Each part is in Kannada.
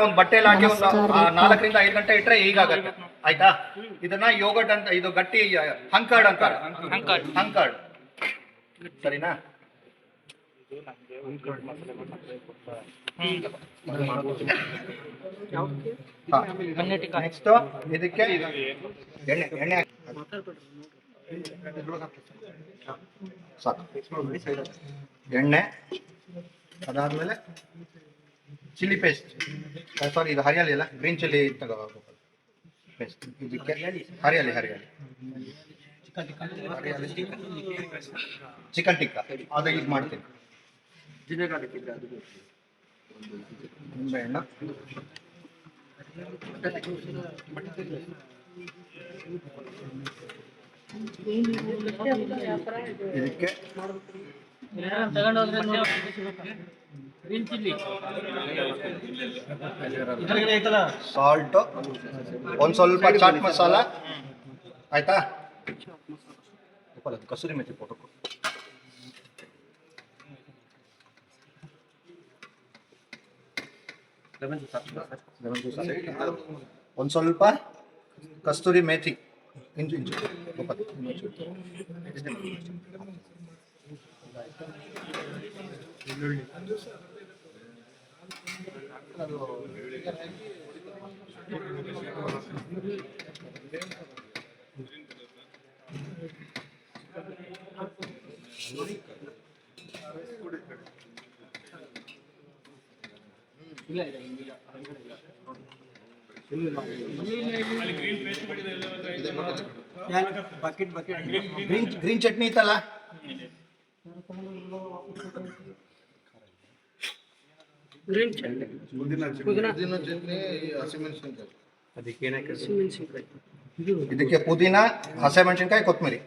ಒಂದು ಬಟ್ಟೆಯಲ್ಲಿ ಹಾಕಿ ಒಂದು 4 ರಿಂದ 5 ಗಂಟೆ ಇಟ್ಟರೆ ಹೀಗಾಗತ್ತೆ. ಆಯ್ತಾ? ಇದನ್ನ ಯೋಗಟ್ ಅಂತ, ಇದು ಗಟ್ಟಿ ಹಂಕರ್ಡ್ ಅಂತಾರೆ. ಹಂಕರ್ಡ್ ಸರಿನಾ? ನೆಕ್ಸ್ಟ್ ಇದಕ್ಕೆ ಎಣ್ಣೆ ಸಾಕು. ಎಣ್ಣೆ ಅದಾದ್ಮೇಲೆ ಚಿಲ್ಲಿ ಪೇಸ್ಟ್, ಸಾರಿ ಇದು ಹರಿಯಾಲಿ ಅಲ್ಲ, ಗ್ರೀನ್ ಚಿಲ್ಲಿ ಪೇಸ್ಟ್. ಇದಕ್ಕೆ ಹರಿಯಾಲಿ ಚಿಕನ್ ಟಿಕ್ಕಾ ಅದು ಯೂಸ್ ಮಾಡ್ತೀನಿ. ನಿಂಬೆ ಹಣ್ಣು, ಇದಕ್ಕೆ ಸಾಲ್ಟ್, ಒಂದು ಸ್ವಲ್ಪ ಚಾಟ್ ಮಸಾಲ. ಆಯ್ತಾ? ಕಸೂರಿ ಮೆಥಿ ಪೌಡರ್, ಒಂದು ಸ್ವಲ್ಪ ಕಸ್ತೂರಿ ಮೇಥಿ ಇಂಚು ಗ್ರೀನ್ ಚಟ್ನಿ ಇತ್ತಲ್ಲ, ಇದಕ್ಕೆ ಪುದೀನ, ಹಸಿಮೆಣಸಿನಕಾಯಿ, ಕೊತ್ತಂಬರಿ.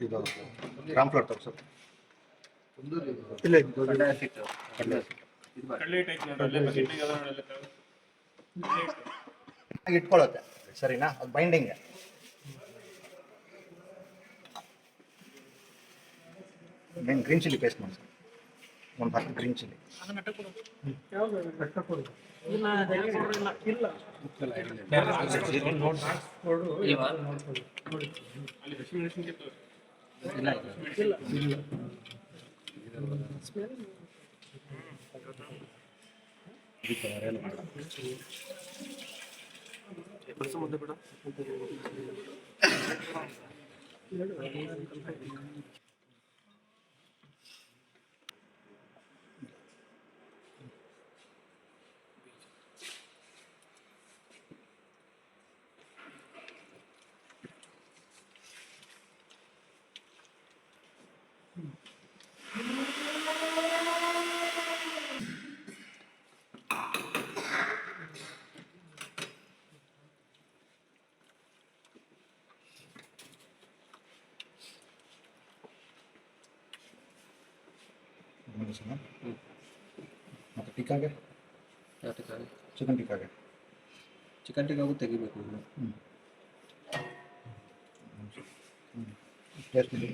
ಇದು ಗ್ರಾಮ್ ಫ್ಲೋರ್ ತಗೋ ಸರ್. ಇಟ್ಕೊಳ್ಳುತ್ತೆ ಸರಿನಾ? ಅದು ಬೈಂಡಿಂಗ್. ಗ್ರೀನ್ ಚಿಲ್ಲಿ ಪೇಸ್ಟ್ ಮಾಡಿ, ಒಂದು ಹಾಕಿ ಗ್ರೀನ್ ಚಿಲ್ಲಿ. ಮತ್ತು ಟಿಕ್ಕಾಗೆ, ಚಿಕನ್ ಟಿಕ್ಕಾಗೂ ತೆಗಿಬೇಕು. ಟೇಸ್ಟ್ ಇದೆ.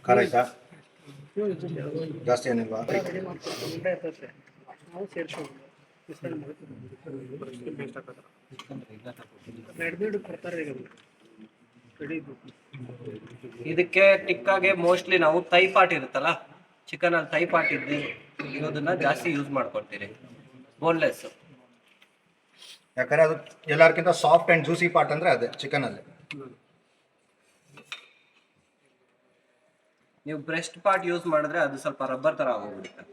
ಖಾರ ಆಯ್ತಾ? ಜಾಸ್ತಿ ಏನಿಲ್ವಾ? ಇದಕ್ಕೆ ಟಿಕ್ಕಾಗೆ ಮೋಸ್ಟ್ಲಿ ನಾವು ತೈ ಪಾಟ್ ಇರುತ್ತಲ್ಲ, ಚಿಕನ್ ಅಲ್ಲಿ ತೈ ಪಾಟ್ ಇರೋದನ್ನ ಜಾಸ್ತಿ ಯೂಸ್ ಮಾಡ್ಕೊಳ್ತೀರಿ, ಬೋನ್ಲೆಸ್. ಯಾಕಂದ್ರೆ ಅದು ಎಲ್ಲರಿಗಿಂತ ಸಾಫ್ಟ್ ಅಂಡ್ ಜ್ಯೂಸಿ ಪಾರ್ಟ್ ಅಂದ್ರೆ ಅದೇ ಚಿಕನ್ ಅಲ್ಲಿ. ನೀವು ಬ್ರೆಸ್ಟ್ ಪಾರ್ಟ್ ಯೂಸ್ ಮಾಡಿದ್ರೆ ಅದು ಸ್ವಲ್ಪ ರಬ್ಬರ್ ತರ ಆಗೋಗ್ಬಿಡುತ್ತೆ.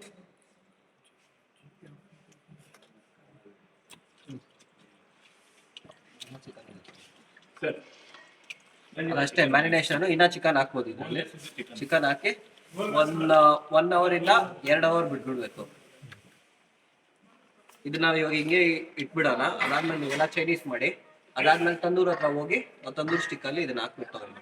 ಅಷ್ಟೇ ಮ್ಯಾರಿನೇಷನ್. ಇನ್ನ ಚಿಕನ್ ಹಾಕ್ಬೋದು ಇದರಲ್ಲಿ. ಚಿಕನ್ ಹಾಕಿ 1 ಅವರ್ ಇಂದ 2 ಅವರ್ ಬಿಟ್ಬಿಡ್ಬೇಕು. ಇದು ನಾವು ಇವಾಗ ಹಿಂಗೆ ಇಟ್ಬಿಡೋಣ. ಅದಾದ್ಮೇಲೆ ನೀವೆಲ್ಲ ಚೈನೀಸ್ ಮಾಡಿ, ಅದಾದ್ಮೇಲೆ ತಂದೂರ್ ಹತ್ರ ಹೋಗಿ ತಂದೂರ್ ಸ್ಟಿಕ್ ಅಲ್ಲಿ ಇದನ್ನ ಹಾಕ್ಬಿಟ್ಟು ತಗೊಂಡು